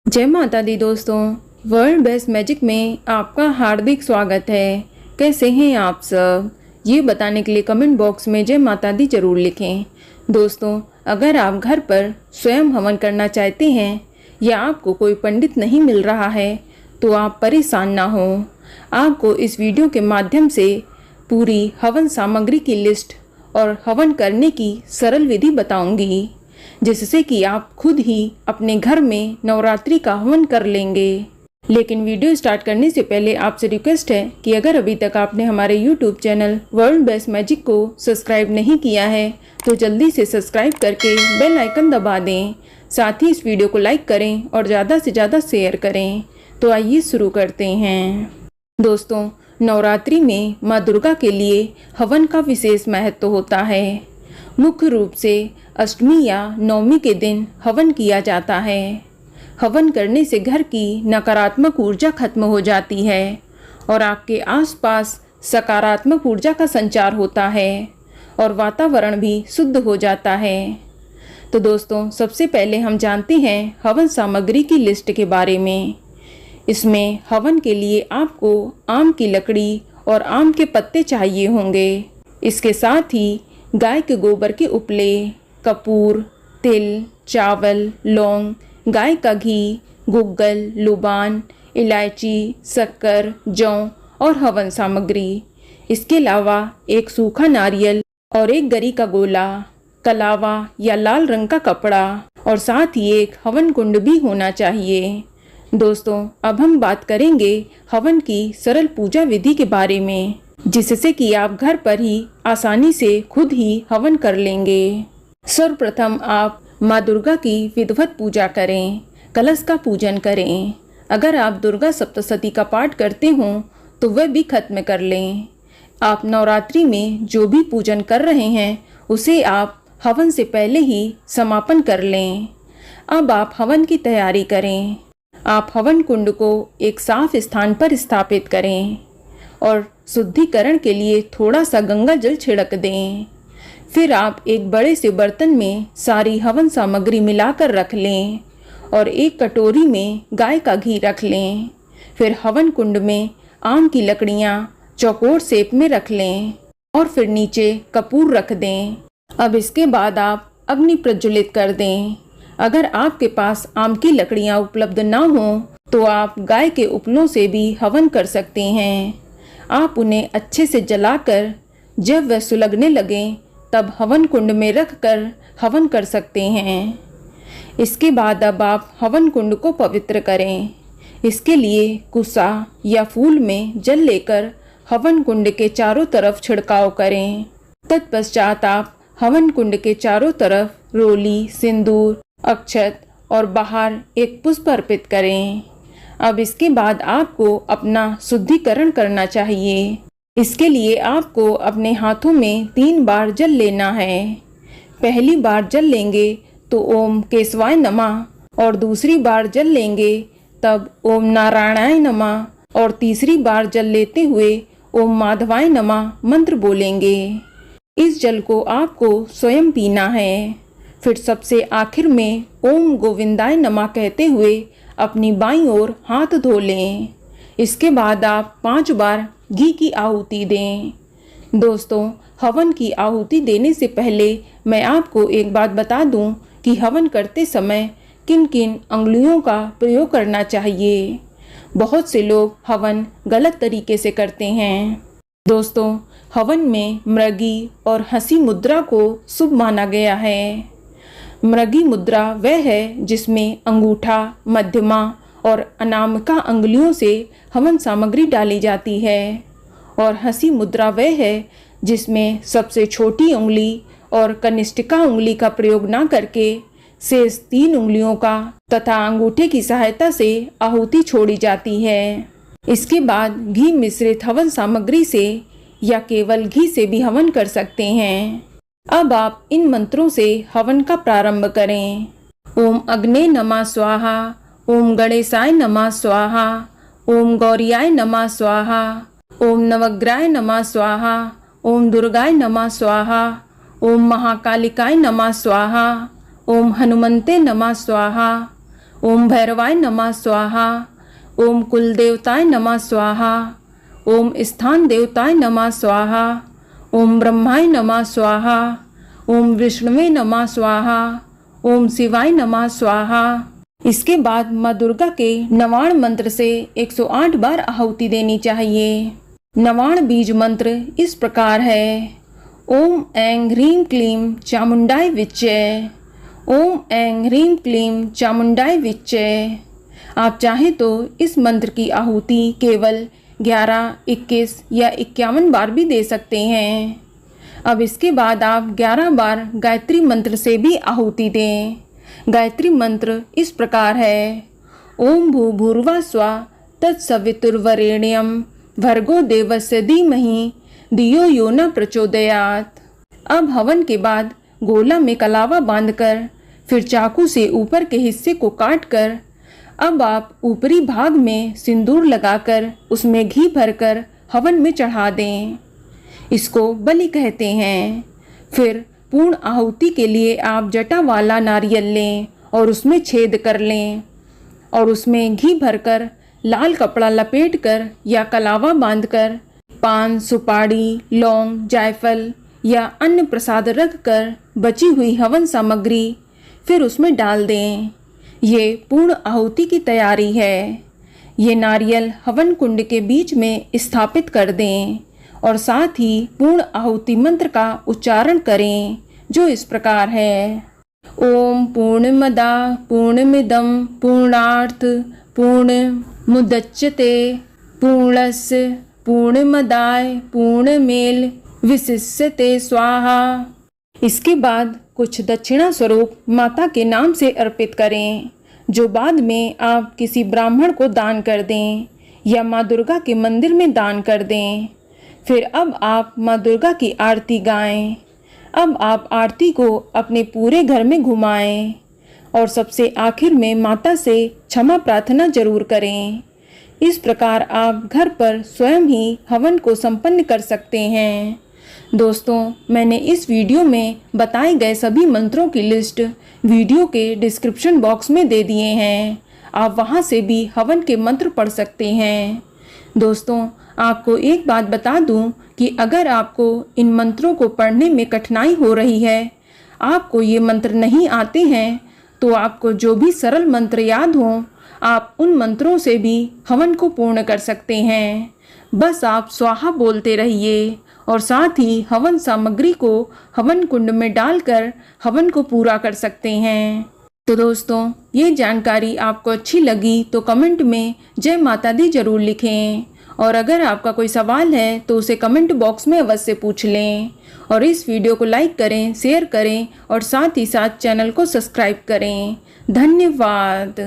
जय माता दी दोस्तों, वर्ल्ड बेस्ट मैजिक में आपका हार्दिक स्वागत है। कैसे हैं आप सब, ये बताने के लिए कमेंट बॉक्स में जय माता दी जरूर लिखें। दोस्तों, अगर आप घर पर स्वयं हवन करना चाहते हैं या आपको कोई पंडित नहीं मिल रहा है तो आप परेशान ना हो। आपको इस वीडियो के माध्यम से पूरी हवन सामग्री की लिस्ट और हवन करने की सरल विधि बताऊंगी, जिससे कि आप खुद ही अपने घर में नवरात्रि का हवन कर लेंगे। लेकिन वीडियो स्टार्ट करने से पहले आपसे रिक्वेस्ट है कि अगर अभी तक आपने हमारे YouTube channel world best magic को सब्सक्राइब नहीं किया है तो जल्दी से सब्सक्राइब करके बेल आइकन दबा दें। साथ ही इस वीडियो को लाइक करें और ज़्यादा से ज़्यादा शेयर करें। तो आइए शुरू करते हैं। दोस्तों, नवरात्रि में माँ दुर्गा के लिए हवन का विशेष महत्व होता है। मुख्य रूप से अष्टमी या नवमी के दिन हवन किया जाता है। हवन करने से घर की नकारात्मक ऊर्जा खत्म हो जाती है और आपके आसपास सकारात्मक ऊर्जा का संचार होता है और वातावरण भी शुद्ध हो जाता है। तो दोस्तों, सबसे पहले हम जानते हैं हवन सामग्री की लिस्ट के बारे में। इसमें हवन के लिए आपको आम की लकड़ी और आम के पत्ते चाहिए होंगे। इसके साथ ही गाय के गोबर के उपले, कपूर, तिल, चावल, लौंग, गाय का घी, गुग्गल, लुबान, इलायची, शक्कर, जौ और हवन सामग्री। इसके अलावा एक सूखा नारियल और एक गरी का गोला, कलावा या लाल रंग का कपड़ा और साथ ही एक हवन कुंड भी होना चाहिए। दोस्तों, अब हम बात करेंगे हवन की सरल पूजा विधि के बारे में, जिससे कि आप घर पर ही आसानी से खुद ही हवन कर लेंगे। सर्वप्रथम आप माँ दुर्गा की विधिवत पूजा करें, कलश का पूजन करें। अगर आप दुर्गा सप्तशती का पाठ करते हो तो वह भी खत्म कर लें। आप नवरात्रि में जो भी पूजन कर रहे हैं उसे आप हवन से पहले ही समापन कर लें। अब आप हवन की तैयारी करें। आप हवन कुंड को एक साफ स्थान पर स्थापित करें और शुद्धिकरण के लिए थोड़ा सा गंगा जल छिड़क दें। फिर आप एक बड़े से बर्तन में सारी हवन सामग्री मिलाकर रख लें और एक कटोरी में गाय का घी रख लें। फिर हवन कुंड में आम की लकड़ियाँ चौकोर शेप में रख लें और फिर नीचे कपूर रख दें। अब इसके बाद आप अग्नि प्रज्वलित कर दें। अगर आपके पास आम की लकड़ियाँ उपलब्ध ना हो तो आप गाय के उपलों से भी हवन कर सकते हैं। आप उन्हें अच्छे से जलाकर जब वह सुलगने लगें तब हवन कुंड में रखकर हवन कर सकते हैं। इसके बाद अब आप हवन कुंड को पवित्र करें। इसके लिए कुसा या फूल में जल लेकर हवन कुंड के चारों तरफ छिड़काव करें। तत्पश्चात आप हवन कुंड के चारों तरफ रोली, सिंदूर, अक्षत और बाहर एक पुष्प अर्पित करें। अब इसके बाद आपको अपना शुद्धिकरण करना चाहिए। इसके लिए आपको अपने हाथों में 3 बार जल लेना है। पहली बार जल लेंगे तो ओम केशवाय नमः और दूसरी बार जल लेंगे तब ओम नारायणाय नमः और तीसरी बार जल लेते हुए ओम माधवाय नमः मंत्र बोलेंगे। इस जल को आपको स्वयं पीना है। फिर सबसे आखिर में ओम गोविंदाय नमः कहते हुए अपनी बाईं ओर हाथ धो लें। इसके बाद आप 5 बार घी की आहुति दें। दोस्तों, हवन की आहुति देने से पहले मैं आपको एक बात बता दूं कि हवन करते समय किन किन अंगुलियों का प्रयोग करना चाहिए। बहुत से लोग हवन गलत तरीके से करते हैं। दोस्तों, हवन में मृगी और हंसी मुद्रा को शुभ माना गया है। मृगी मुद्रा वह है जिसमें अंगूठा, मध्यमा और अनामिका अंगुलियों से हवन सामग्री डाली जाती है और हंसी मुद्रा वह है जिसमें सबसे छोटी उंगली और कनिष्ठिका उंगली का प्रयोग न करके शेष 3 उंगलियों का तथा अंगूठे की सहायता से आहुति छोड़ी जाती है। इसके बाद घी मिश्रित हवन सामग्री से या केवल घी से भी हवन कर सकते हैं। अब आप इन मंत्रों से हवन का प्रारंभ करें। ओम अग्ने नमः स्वाहा, ओम गणेशाय नमः स्वाहा, ओम गौरियाय नमः स्वाहा, ओम नवग्रहाय नमः स्वाहा, ओम दुर्गाय नमः स्वाहा, ओम महाकालिकाय नमः स्वाहा, ओम हनुमंते नमः स्वाहा, ओम भैरवाय नमः स्वाहा। ओम कुल देवताय नमः स्वाहा। ओम स्थान देवताय नमः स्वाहा। ओम ब्रह्माय नमः स्वाहा। ओम विष्णुवे नमः स्वाहा। ओम शिवाय नमः स्वाहा। इसके बाद माँ दुर्गा के नवाण मंत्र से 108 बार आहुति देनी चाहिए। नवाण बीज मंत्र इस प्रकार है। ओम ऐं ह्रीं क्लीं चामुंडाय विच्चे। ओम ऐं ह्रीं क्लीं चामुंडाय विच्चे। आप चाहें तो इस मंत्र की आहुति केवल 11, 21 या 51 बार भी दे सकते हैं। अब इसके बाद आप 11 बार गायत्री मंत्र से भी आहुति दें। गायत्री मंत्र इस प्रकार है। ओम भूर्भुवः स्वः तत्सवितुर्वरेण्यं भर्गो देवस्य धीमहि धियो यो न प्रचोदयात्। अब हवन के बाद गोला में कलावा बांधकर फिर चाकू से ऊपर के हिस्से को काटकर अब आप ऊपरी भाग में सिंदूर लगाकर उसमें घी भरकर हवन में चढ़ा दें। इसको बलि कहते हैं। फिर पूर्ण आहुति के लिए आप जटा वाला नारियल लें और उसमें छेद कर लें और उसमें घी भरकर लाल कपड़ा लपेटकर या कलावा बांधकर पान, सुपारी, लौंग, जायफल या अन्य प्रसाद रखकर बची हुई हवन सामग्री फिर उसमें डाल दें। ये पूर्ण आहुति की तैयारी है। ये नारियल हवन कुंड के बीच में स्थापित कर दें और साथ ही पूर्ण आहुति मंत्र का उच्चारण करें, जो इस प्रकार है। ओम पूर्णमदा पूर्णमिदं पूर्णार्थ पूर्णमुदच्यते पूर्णस्य पूर्णमदाय पूर्णमेल विशिष्यते स्वाहा। इसके बाद कुछ दक्षिणा स्वरूप माता के नाम से अर्पित करें, जो बाद में आप किसी ब्राह्मण को दान कर दें या माँ दुर्गा के मंदिर में दान कर दें। फिर अब आप माँ दुर्गा की आरती गाएं। अब आप आरती को अपने पूरे घर में घुमाएं और सबसे आखिर में माता से क्षमा प्रार्थना जरूर करें। इस प्रकार आप घर पर स्वयं ही हवन को संपन्न कर सकते हैं। दोस्तों, मैंने इस वीडियो में बताए गए सभी मंत्रों की लिस्ट वीडियो के डिस्क्रिप्शन बॉक्स में दे दिए हैं। आप वहां से भी हवन के मंत्र पढ़ सकते हैं। दोस्तों, आपको एक बात बता दूं कि अगर आपको इन मंत्रों को पढ़ने में कठिनाई हो रही है, आपको ये मंत्र नहीं आते हैं, तो आपको जो भी सरल मंत्र याद हों, आप उन मंत्रों से भी हवन को पूर्ण कर सकते हैं। बस आप स्वाहा बोलते रहिए और साथ ही हवन सामग्री को हवन कुंड में डालकर हवन को पूरा कर सकते हैं। तो दोस्तों, ये जानकारी आपको अच्छी लगी तो कमेंट में जय माता दी जरूर लिखें और अगर आपका कोई सवाल है तो उसे कमेंट बॉक्स में अवश्य पूछ लें और इस वीडियो को लाइक करें, शेयर करें और साथ ही साथ चैनल को सब्सक्राइब करें। धन्यवाद।